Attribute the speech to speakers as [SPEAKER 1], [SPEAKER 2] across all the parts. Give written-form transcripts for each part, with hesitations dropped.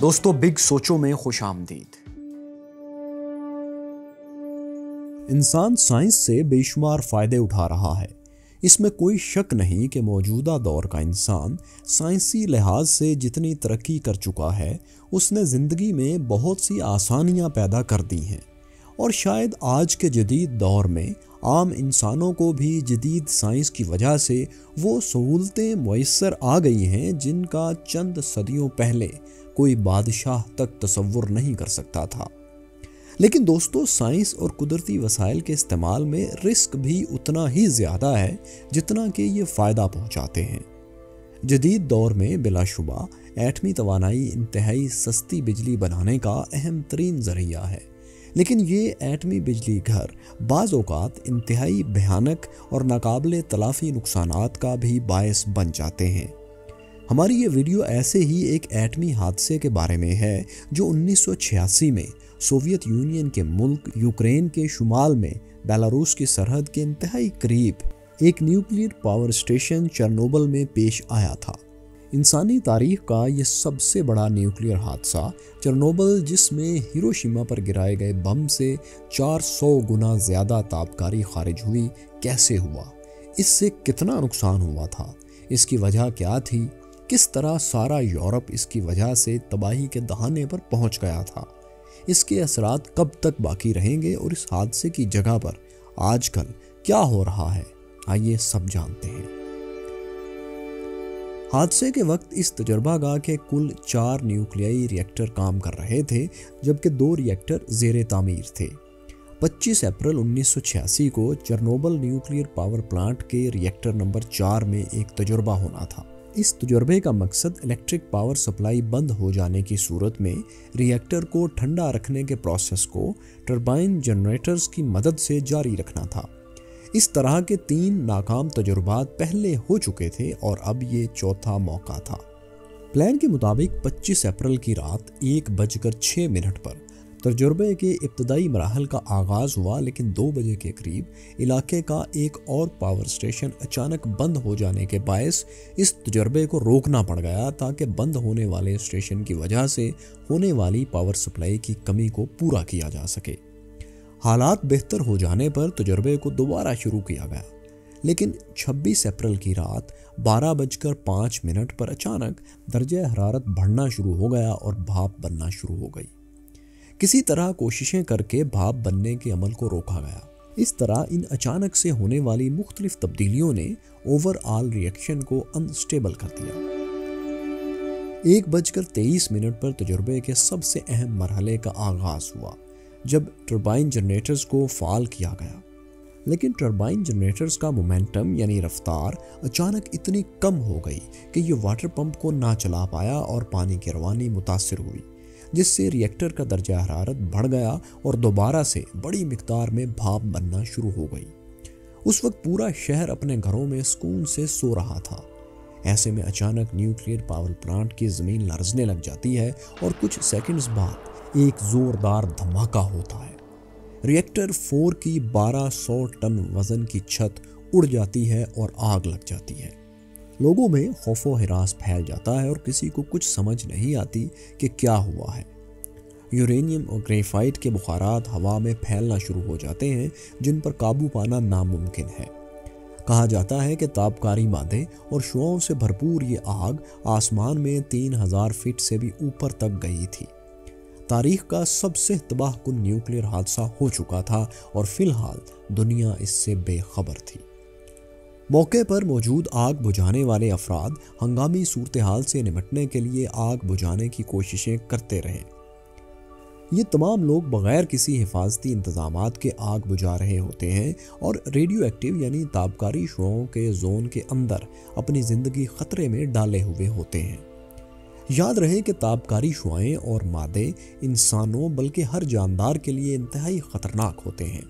[SPEAKER 1] دوستو بگ سوچوں میں خوش آمدید۔ انسان سائنس سے بے شمار فائدے اٹھا رہا ہے۔ اس میں کوئی شک نہیں کہ موجودہ دور کا انسان سائنسی لحاظ سے جتنی ترقی کر چکا ہے اس نے زندگی میں بہت سی آسانیاں پیدا کر دی ہیں، اور شاید آج کے جدید دور میں عام انسانوں کو بھی جدید سائنس کی وجہ سے وہ سہولتیں میسر آ گئی ہیں جن کا چند صدیوں پہلے کوئی بادشاہ تک تصور نہیں کر سکتا تھا۔ لیکن دوستو، سائنس اور قدرتی وسائل کے استعمال میں رسک بھی اتنا ہی زیادہ ہے جتنا کہ یہ فائدہ پہنچاتے ہیں۔ جدید دور میں بلا شبہ ایٹمی توانائی انتہائی سستی بجلی بنانے کا اہم ترین ذریعہ ہے، لیکن یہ ایٹمی بجلی گھر بعض اوقات انتہائی بھیانک اور ناقابل تلافی نقصانات کا بھی باعث بن جاتے ہیں۔ ہماری یہ ویڈیو ایسے ہی ایک ایٹمی حادثے کے بارے میں ہے جو 1986 میں سوویت یونین کے ملک یوکرین کے شمال میں بیلاروس کی سرحد کے انتہائی قریب ایک نیوکلیئر پاور اسٹیشن چرنوبل میں پیش آیا تھا۔ انسانی تاریخ کا یہ سب سے بڑا نیوکلیئر حادثہ چرنوبل، جس میں ہیروشیما پر گرائے گئے بم سے 400 گنا زیادہ تابکاری خارج ہوئی، کیسے ہوا؟ اس سے کتنا نقصان ہوا تھا؟ اس کی وجہ کیا تھی؟ کس طرح سارا یورپ اس کی وجہ سے تباہی کے دہانے پر پہنچ گیا تھا؟ اس کے اثرات کب تک باقی رہیں گے اور اس حادثے کی جگہ پر آج کل کیا ہو رہا ہے؟ آئیے سب جانتے ہیں۔ حادثے کے وقت اس تجربہ گاہ کے کل 4 نیوکلیائی ری ایکٹر کام کر رہے تھے، جبکہ 2 ری ایکٹر زیر تعمیر تھے۔ 25 اپریل 1986 کو چرنوبل نیوکلیئر پاور پلانٹ کے ری ایکٹر نمبر 4 میں ایک تجربہ ہونا تھا۔ اس تجربے کا مقصد الیکٹرک پاور سپلائی بند ہو جانے کی صورت میں ری ایکٹر کو ٹھنڈا رکھنے کے پروسیس کو ٹربائن جنریٹرز کی مدد سے جاری رکھنا تھا۔ اس طرح کے 3 ناکام تجربات پہلے ہو چکے تھے اور اب یہ چوتھا موقع تھا۔ پلان کے مطابق 25 اپریل کی رات 1:06 پر تجربے کے ابتدائی مراحل کا آغاز ہوا، لیکن 2 بجے کے قریب علاقے کا ایک اور پاور اسٹیشن اچانک بند ہو جانے کے باعث اس تجربے کو روکنا پڑ گیا تاکہ بند ہونے والے اسٹیشن کی وجہ سے ہونے والی پاور سپلائی کی کمی کو پورا کیا جا سکے۔ حالات بہتر ہو جانے پر تجربے کو دوبارہ شروع کیا گیا، لیکن 26 اپریل کی رات 12:05 پر اچانک درجہ حرارت بڑھنا شروع ہو گیا اور بھاپ بننا شروع ہو گئی۔ کسی طرح کوششیں کر کے بھاپ بننے کے عمل کو روکا گیا۔ اس طرح ان اچانک سے ہونے والی مختلف تبدیلیوں نے اوور آل ری ایکشن کو انسٹیبل کر دیا۔ 1:23 پر تجربے کے سب سے اہم مرحلے کا آغاز ہوا، جب ٹربائن جنریٹرز کو فعال کیا گیا۔ لیکن ٹربائن جنریٹرز کا مومنٹم یعنی رفتار اچانک اتنی کم ہو گئی کہ یہ واٹر پمپ کو نہ چلا پایا اور پانی کی روانی متاثر ہوئی، جس سے ری ایکٹر کا درجہ حرارت بڑھ گیا اور دوبارہ سے بڑی مقدار میں بھاپ بننا شروع ہو گئی۔ اس وقت پورا شہر اپنے گھروں میں سکون سے سو رہا تھا۔ ایسے میں اچانک نیوکلیئر پاور پلانٹ کی زمین لرزنے لگ جاتی ہے اور کچھ سیکنڈز بعد ایک زوردار دھماکہ ہوتا ہے۔ ری ایکٹر 4 کی 1200 ٹن وزن کی چھت اڑ جاتی ہے اور آگ لگ جاتی ہے۔ لوگوں میں خوف و ہراس پھیل جاتا ہے اور کسی کو کچھ سمجھ نہیں آتی کہ کیا ہوا ہے۔ یورینیم اور گریفائٹ کے بخارات ہوا میں پھیلنا شروع ہو جاتے ہیں، جن پر قابو پانا ناممکن ہے۔ کہا جاتا ہے کہ تابکاری مادے اور شعاعوں سے بھرپور یہ آگ آسمان میں 3000 فٹ سے بھی اوپر تک گئی تھی۔ تاریخ کا سب سے تباہ کن نیوکلیئر حادثہ ہو چکا تھا اور فی الحال دنیا اس سے بے خبر تھی۔ موقع پر موجود آگ بجھانے والے افراد ہنگامی صورتحال سے نمٹنے کے لیے آگ بجھانے کی کوششیں کرتے رہے۔ یہ تمام لوگ بغیر کسی حفاظتی انتظامات کے آگ بجھا رہے ہوتے ہیں اور ریڈیو ایکٹیو یعنی تابکاری شعاعوں کے زون کے اندر اپنی زندگی خطرے میں ڈالے ہوئے ہوتے ہیں۔ یاد رہے کہ تابکاری شعاعیں اور مادے انسانوں بلکہ ہر جاندار کے لیے انتہائی خطرناک ہوتے ہیں۔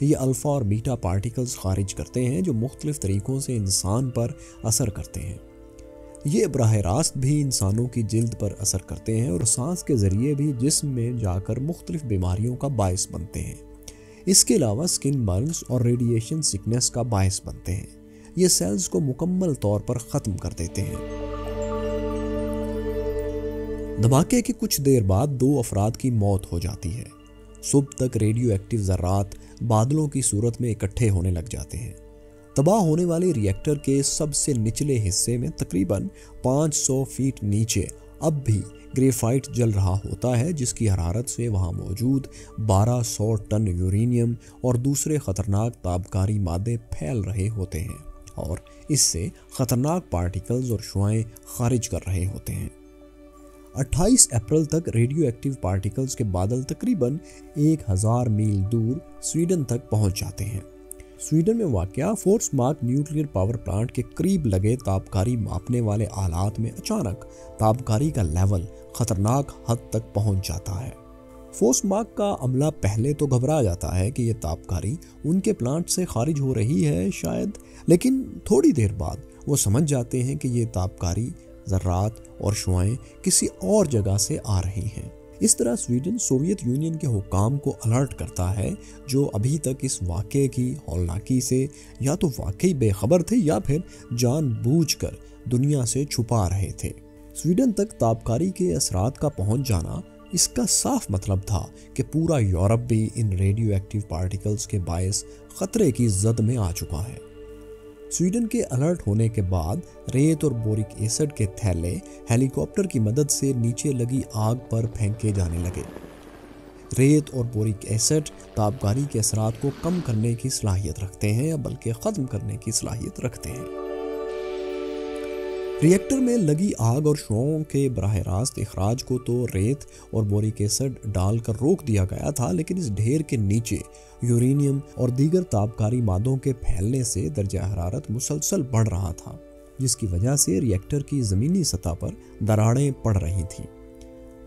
[SPEAKER 1] یہ الفا اور بیٹا پارٹیکلز خارج کرتے ہیں جو مختلف طریقوں سے انسان پر اثر کرتے ہیں۔ یہ براہ راست بھی انسانوں کی جلد پر اثر کرتے ہیں اور سانس کے ذریعے بھی جسم میں جا کر مختلف بیماریوں کا باعث بنتے ہیں۔ اس کے علاوہ سکن برنز اور ریڈیشن سکنس کا باعث بنتے ہیں۔ یہ سیلز کو مکمل طور پر ختم کر دیتے ہیں۔ دھماکے کے کچھ دیر بعد 2 افراد کی موت ہو جاتی ہے۔ صبح تک ریڈیو ایکٹیو ذرات بادلوں کی صورت میں اکٹھے ہونے لگ جاتے ہیں۔ تباہ ہونے والے ری ایکٹر کے سب سے نچلے حصے میں تقریباً 500 فیٹ نیچے اب بھی گریفائٹ جل رہا ہوتا ہے، جس کی حرارت سے وہاں موجود 1200 ٹن یورینیم اور دوسرے خطرناک تابکاری مادے پھیل رہے ہوتے ہیں اور اس سے خطرناک پارٹیکلز اور شعاعیں خارج کر رہے ہوتے ہیں۔ 28 اپریل تک ریڈیو ایکٹیو پارٹیکلز کے بادل تقریباً 1000 میل دور سویڈن تک پہنچ جاتے ہیں۔ سویڈن میں واقع فورسمارک نیوکلیئر پاور پلانٹ کے قریب لگے تابکاری ماپنے والے آلات میں اچانک تابکاری کا لیول خطرناک حد تک پہنچ جاتا ہے۔ فورسمارک کا عملہ پہلے تو گھبرا جاتا ہے کہ یہ تابکاری ان کے پلانٹ سے خارج ہو رہی ہے شاید، لیکن تھوڑی دیر بعد وہ سمجھ جاتے ہیں کہ یہ تابکاری ذرات اور شعاعیں کسی اور جگہ سے آ رہی ہیں۔ اس طرح سویڈن سوویت یونین کے حکام کو الرٹ کرتا ہے، جو ابھی تک اس واقعے کی ہولناکی سے یا تو واقعی بے خبر تھے یا پھر جان بوجھ کر دنیا سے چھپا رہے تھے۔ سویڈن تک تابکاری کے اثرات کا پہنچ جانا اس کا صاف مطلب تھا کہ پورا یورپ بھی ان ریڈیو ایکٹیو پارٹیکلز کے باعث خطرے کی زد میں آ چکا ہے۔ سویڈن کے الرٹ ہونے کے بعد ریت اور بورک ایسڈ کے تھیلے ہیلی کاپٹر کی مدد سے نیچے لگی آگ پر پھینکے جانے لگے۔ ریت اور بورک ایسڈ تابکاری کے اثرات کو کم کرنے کی صلاحیت رکھتے ہیں یا بلکہ ختم کرنے کی صلاحیت رکھتے ہیں۔ ری ایکٹر میں لگی آگ اور شعاعوں کے براہ راست اخراج کو تو ریت اور بورک ایسڈ ڈال کر روک دیا گیا تھا، لیکن اس ڈھیر کے نیچے یورینیم اور دیگر تابکاری مادوں کے پھیلنے سے درجہ حرارت مسلسل بڑھ رہا تھا، جس کی وجہ سے ری ایکٹر کی زمینی سطح پر دراڑیں پڑ رہی تھیں۔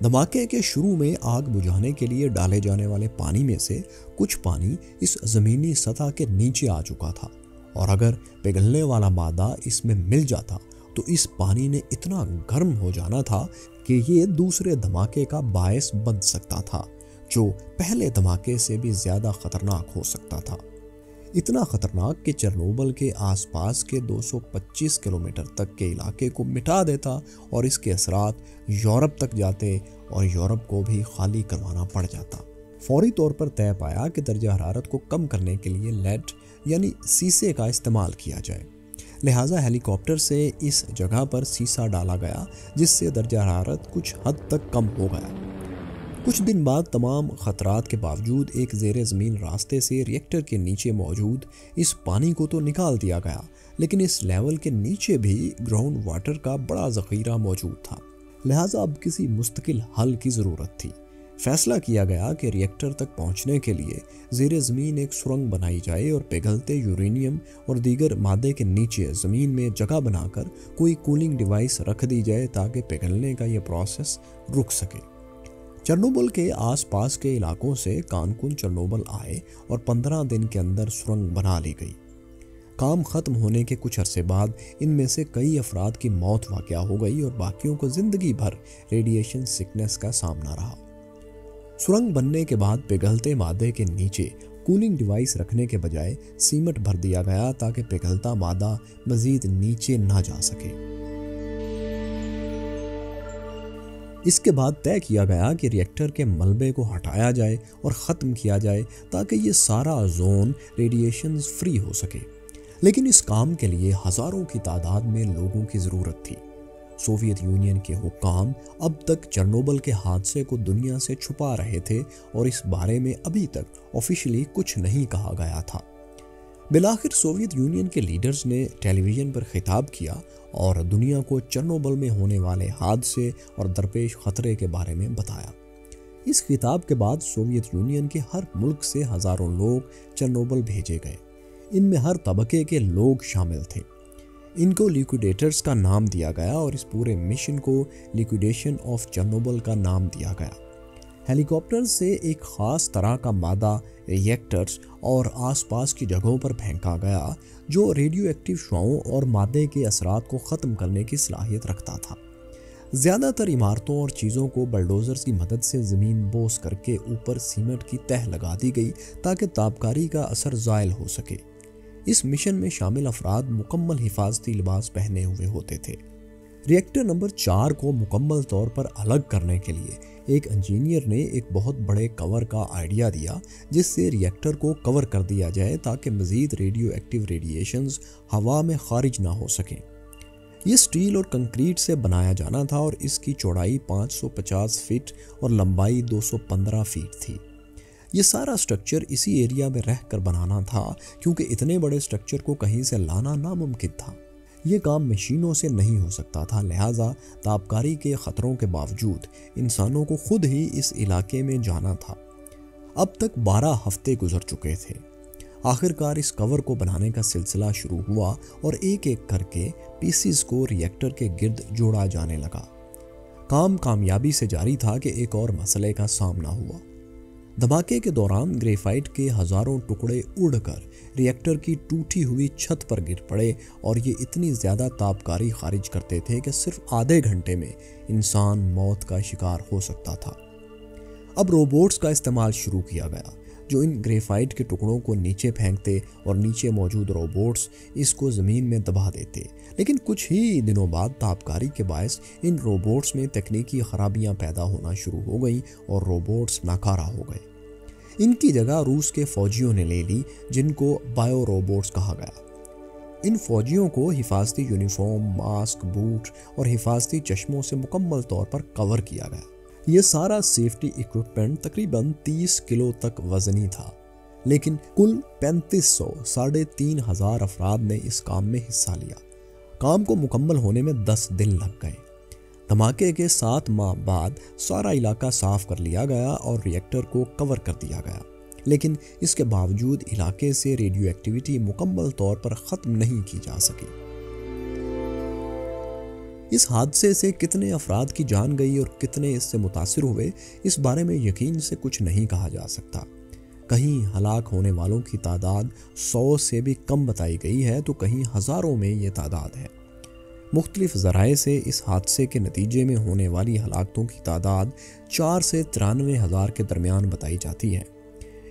[SPEAKER 1] دھماکے کے شروع میں آگ بجھانے کے لیے ڈالے جانے والے پانی میں سے کچھ پانی اس زمینی سطح کے نیچے آ چکا تھا، اور اگر پگھلنے والا مادہ اس میں مل جاتا تو اس پانی نے اتنا گرم ہو جانا تھا کہ یہ دوسرے دھماکے کا باعث بن سکتا تھا، جو پہلے دھماکے سے بھی زیادہ خطرناک ہو سکتا تھا۔ اتنا خطرناک کہ چرنوبل کے آس پاس کے 225 کلومیٹر تک کے علاقے کو مٹا دیتا اور اس کے اثرات یورپ تک جاتے اور یورپ کو بھی خالی کروانا پڑ جاتا۔ فوری طور پر طے پایا کہ درجہ حرارت کو کم کرنے کے لیے لیڈ یعنی سیسے کا استعمال کیا جائے، لہٰذا ہیلی کاپٹر سے اس جگہ پر سیسا ڈالا گیا، جس سے درجہ حرارت کچھ حد تک کم ہو گیا۔ کچھ دن بعد تمام خطرات کے باوجود ایک زیر زمین راستے سے ری ایکٹر کے نیچے موجود اس پانی کو تو نکال دیا گیا، لیکن اس لیول کے نیچے بھی گراؤنڈ واٹر کا بڑا ذخیرہ موجود تھا، لہٰذا اب کسی مستقل حل کی ضرورت تھی۔ فیصلہ کیا گیا کہ ری ایکٹر تک پہنچنے کے لیے زیر زمین ایک سرنگ بنائی جائے اور پگھلتے یورینیم اور دیگر مادے کے نیچے زمین میں جگہ بنا کر کوئی کولنگ ڈیوائس رکھ دی جائے تاکہ پگھلنے کا یہ پروسیس رک سکے۔ چرنوبل کے آس پاس کے علاقوں سے کانکن چرنوبل آئے اور 15 دن کے اندر سرنگ بنا لی گئی۔ کام ختم ہونے کے کچھ عرصے بعد ان میں سے کئی افراد کی موت واقع ہو گئی اور باقیوں کو زندگی بھر ریڈیشن سکنس کا سامنا رہا۔ سرنگ بننے کے بعد پگھلتے مادے کے نیچے کولنگ ڈیوائس رکھنے کے بجائے سیمنٹ بھر دیا گیا تاکہ پگھلتا مادہ مزید نیچے نہ جا سکے۔ اس کے بعد طے کیا گیا کہ ری ایکٹر کے ملبے کو ہٹایا جائے اور ختم کیا جائے تاکہ یہ سارا زون ریڈیشن فری ہو سکے، لیکن اس کام کے لیے ہزاروں کی تعداد میں لوگوں کی ضرورت تھی۔ سوویت یونین کے حکام اب تک چرنوبل کے حادثے کو دنیا سے چھپا رہے تھے اور اس بارے میں ابھی تک آفیشلی کچھ نہیں کہا گیا تھا۔ بالآخر سوویت یونین کے لیڈرز نے ٹیلی ویژن پر خطاب کیا اور دنیا کو چرنوبل میں ہونے والے حادثے اور درپیش خطرے کے بارے میں بتایا۔ اس خطاب کے بعد سوویت یونین کے ہر ملک سے ہزاروں لوگ چرنوبل بھیجے گئے۔ ان میں ہر طبقے کے لوگ شامل تھے۔ ان کو لیکویڈیٹرز کا نام دیا گیا اور اس پورے مشن کو لیکویڈیشن آف چرنوبل کا نام دیا گیا۔ ہیلی کاپٹر سے ایک خاص طرح کا مادہ ری ایکٹرز اور آس پاس کی جگہوں پر پھینکا گیا جو ریڈیو ایکٹیو شعاعوں اور مادے کے اثرات کو ختم کرنے کی صلاحیت رکھتا تھا۔ زیادہ تر عمارتوں اور چیزوں کو بلڈوزرز کی مدد سے زمین بوس کر کے اوپر سیمنٹ کی تہ لگا دی گئی تاکہ تابکاری کا اثر زائل ہو سکے۔ اس مشن میں شامل افراد مکمل حفاظتی لباس پہنے ہوئے ہوتے تھے۔ ریئیکٹر نمبر 4 کو مکمل طور پر الگ کرنے کے لیے ایک انجینئر نے ایک بہت بڑے کور کا آئیڈیا دیا جس سے ریئیکٹر کو کور کر دیا جائے تاکہ مزید ریڈیو ایکٹیو ریڈیشنز ہوا میں خارج نہ ہو سکیں۔ یہ سٹیل اور کنکریٹ سے بنایا جانا تھا اور اس کی چوڑائی 550 فٹ اور لمبائی 215 فٹ تھی۔ یہ سارا سٹرکچر اسی ایریا میں رہ کر بنانا تھا کیونکہ اتنے بڑے سٹرکچر کو کہیں سے لانا ناممکن تھا۔ یہ کام مشینوں سے نہیں ہو سکتا تھا، لہٰذا تابکاری کے خطروں کے باوجود انسانوں کو خود ہی اس علاقے میں جانا تھا۔ اب تک 12 ہفتے گزر چکے تھے۔ آخرکار اس کور کو بنانے کا سلسلہ شروع ہوا اور ایک ایک کر کے پیسز کو ریئیکٹر کے گرد جوڑا جانے لگا۔ کام کامیابی سے جاری تھا کہ ایک اور مسئلے کا سامنا ہوا۔ دھماکے کے دوران گریفائٹ کے ہزاروں ٹکڑے اڑ کر ریئیکٹر کی ٹوٹی ہوئی چھت پر گر پڑے اور یہ اتنی زیادہ تابکاری خارج کرتے تھے کہ صرف آدھے گھنٹے میں انسان موت کا شکار ہو سکتا تھا۔ اب روبوٹس کا استعمال شروع کیا گیا جو ان گریفائٹ کے ٹکڑوں کو نیچے پھینکتے اور نیچے موجود روبوٹس اس کو زمین میں دبا دیتے، لیکن کچھ ہی دنوں بعد تابکاری کے باعث ان روبوٹس میں تکنیکی خرابیاں پیدا ہونا شروع ہو گئیں اور روبوٹس ناکارہ ہو گئے۔ ان کی جگہ روس کے فوجیوں نے لے لی جن کو بایو روبوٹس کہا گیا۔ ان فوجیوں کو حفاظتی یونیفارم، ماسک، بوٹ اور حفاظتی چشموں سے مکمل طور پر کور کیا گیا۔ یہ سارا سیفٹی ایکوپمنٹ تقریباً 30 کلو تک وزنی تھا، لیکن کل 3500 3,500 افراد نے اس کام میں حصہ لیا۔ کام کو مکمل ہونے میں 10 دن لگ گئے۔ دھماکے کے 7 ماہ بعد سارا علاقہ صاف کر لیا گیا اور ریئیکٹر کو کور کر دیا گیا، لیکن اس کے باوجود علاقے سے ریڈیو ایکٹیویٹی مکمل طور پر ختم نہیں کی جا سکی۔ اس حادثے سے کتنے افراد کی جان گئی اور کتنے اس سے متاثر ہوئے، اس بارے میں یقین سے کچھ نہیں کہا جا سکتا۔ کہیں ہلاک ہونے والوں کی تعداد 100 سے بھی کم بتائی گئی ہے تو کہیں ہزاروں میں یہ تعداد ہے۔ مختلف ذرائع سے اس حادثے کے نتیجے میں ہونے والی ہلاکتوں کی تعداد 4 سے 93 ہزار کے درمیان بتائی جاتی ہے۔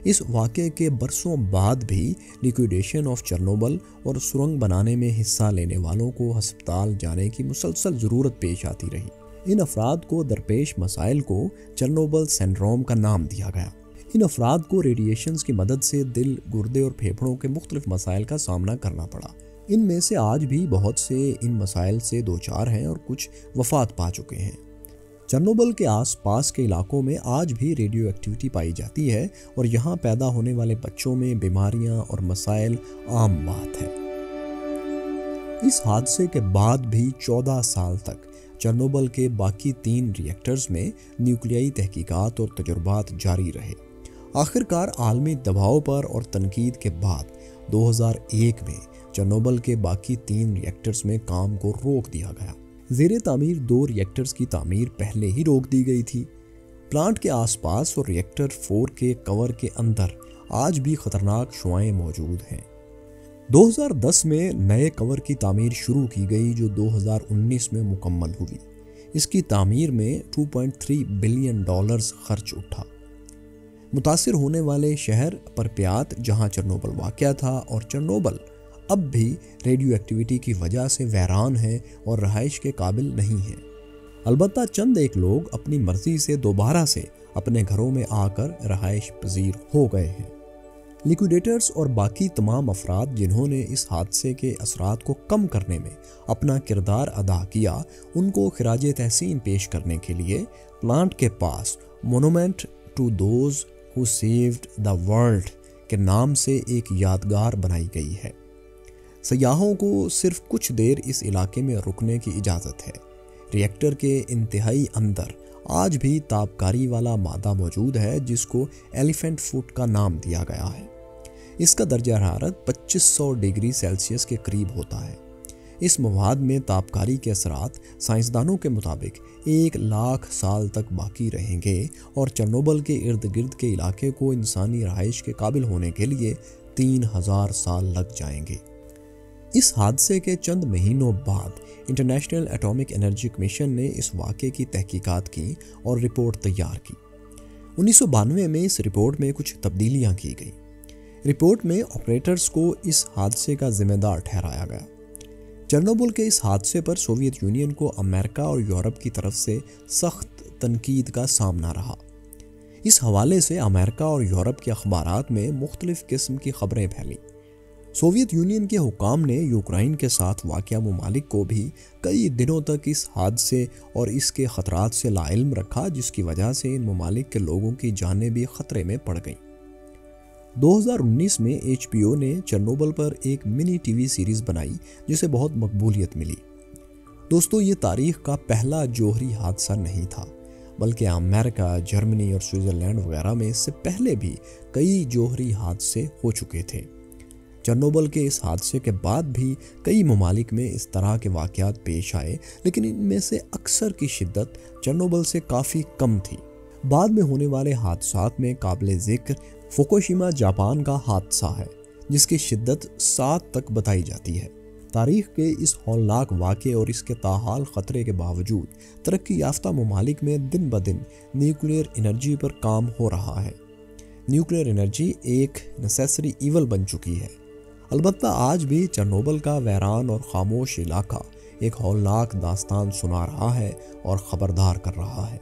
[SPEAKER 1] اس واقعے کے برسوں بعد بھی لیکویڈیشن آف چرنوبل اور سرنگ بنانے میں حصہ لینے والوں کو ہسپتال جانے کی مسلسل ضرورت پیش آتی رہی۔ ان افراد کو درپیش مسائل کو چرنوبل سنڈروم کا نام دیا گیا۔ ان افراد کو ریڈیشنز کی مدد سے دل، گردے اور پھیپھڑوں کے مختلف مسائل کا سامنا کرنا پڑا۔ ان میں سے آج بھی بہت سے ان مسائل سے دوچار ہیں اور کچھ وفات پا چکے ہیں۔ چرنوبل کے آس پاس کے علاقوں میں آج بھی ریڈیو ایکٹیویٹی پائی جاتی ہے اور یہاں پیدا ہونے والے بچوں میں بیماریاں اور مسائل عام بات ہے۔ اس حادثے کے بعد بھی 14 سال تک چرنوبل کے باقی 3 ریئیکٹرز میں نیوکلیائی تحقیقات اور تجربات جاری رہے۔ آخرکار عالمی دباؤ پر اور تنقید کے بعد 2001 میں چرنوبل کے باقی 3 ریئیکٹرز میں کام کو روک دیا گیا۔ زیر تعمیر 2 ریئیکٹرز کی تعمیر پہلے ہی روک دی گئی تھی۔ پلانٹ کے آس پاس اور ریئیکٹر 4 کے کور کے اندر آج بھی خطرناک شعاعیں موجود ہیں۔ 2010 میں نئے کور کی تعمیر شروع کی گئی جو 2019 میں مکمل ہوئی۔ اس کی تعمیر میں $2.3 بلین خرچ اٹھا۔ متاثر ہونے والے شہر پرپیات جہاں چرنوبل واقع تھا اور چرنوبل اب بھی ریڈیو ایکٹیویٹی کی وجہ سے ویران ہیں اور رہائش کے قابل نہیں ہیں۔ البتہ چند ایک لوگ اپنی مرضی سے دوبارہ سے اپنے گھروں میں آ کر رہائش پذیر ہو گئے ہیں۔ لیکویڈیٹرز اور باقی تمام افراد جنہوں نے اس حادثے کے اثرات کو کم کرنے میں اپنا کردار ادا کیا، ان کو خراج تحسین پیش کرنے کے لیے پلانٹ کے پاس monument to those who saved the world کے نام سے ایک یادگار بنائی گئی ہے۔ سیاحوں کو صرف کچھ دیر اس علاقے میں رکنے کی اجازت ہے۔ ریئیکٹر کے انتہائی اندر آج بھی تابکاری والا مادہ موجود ہے جس کو ایلیفنٹ فوٹ کا نام دیا گیا ہے۔ اس کا درجہ حرارت 2500 ڈگری سیلسیس کے قریب ہوتا ہے۔ اس مواد میں تابکاری کے اثرات سائنسدانوں کے مطابق 1,00,000 سال تک باقی رہیں گے اور چرنوبل کے ارد گرد کے علاقے کو انسانی رہائش کے قابل ہونے کے لیے 3000 سال لگ جائیں گے۔ اس حادثے کے چند مہینوں بعد انٹرنیشنل ایٹامک انرجی کمیشن نے اس واقعے کی تحقیقات کی اور رپورٹ تیار کی۔ 1992 میں اس رپورٹ میں کچھ تبدیلیاں کی گئیں۔ رپورٹ میں آپریٹرز کو اس حادثے کا ذمہ دار ٹھہرایا گیا۔ چرنوبل کے اس حادثے پر سوویت یونین کو امریکہ اور یورپ کی طرف سے سخت تنقید کا سامنا رہا۔ اس حوالے سے امریکہ اور یورپ کے اخبارات میں مختلف قسم کی خبریں پھیلیں۔ سوویت یونین کے حکام نے یوکرائن کے ساتھ واقع ممالک کو بھی کئی دنوں تک اس حادثے اور اس کے خطرات سے لاعلم رکھا، جس کی وجہ سے ان ممالک کے لوگوں کی جانیں بھی خطرے میں پڑ گئیں۔ 2019 میں HBO نے چرنوبل پر ایک منی ٹی وی سیریز بنائی جسے بہت مقبولیت ملی۔ دوستو، یہ تاریخ کا پہلا جوہری حادثہ نہیں تھا، بلکہ امریکہ، جرمنی اور سوئٹزرلینڈ وغیرہ میں اس سے پہلے بھی کئی جوہری حادثے ہو چکے تھے۔ چرنوبل کے اس حادثے کے بعد بھی کئی ممالک میں اس طرح کے واقعات پیش آئے، لیکن ان میں سے اکثر کی شدت چرنوبل سے کافی کم تھی۔ بعد میں ہونے والے حادثات میں قابل ذکر فوکوشیما جاپان کا حادثہ ہے، جس کی شدت 7 تک بتائی جاتی ہے۔ تاریخ کے اس ہولناک واقعے اور اس کے تاحال خطرے کے باوجود ترقی یافتہ ممالک میں دن بدن نیوکلیئر انرجی پر کام ہو رہا ہے۔ نیوکلیئر انرجی ایک نیسیسری ایول بن چکی ہے۔ البتہ آج بھی چرنوبل کا ویران اور خاموش علاقہ ایک ہولناک داستان سنا رہا ہے اور خبردار کر رہا ہے۔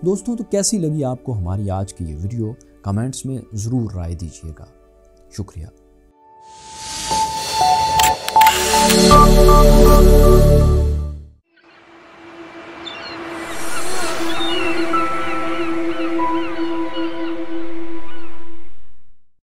[SPEAKER 1] دوستوں، تو کیسی لگی آپ کو ہماری آج کی یہ ویڈیو؟ کمنٹس میں ضرور رائے دیجیے گا۔ شکریہ۔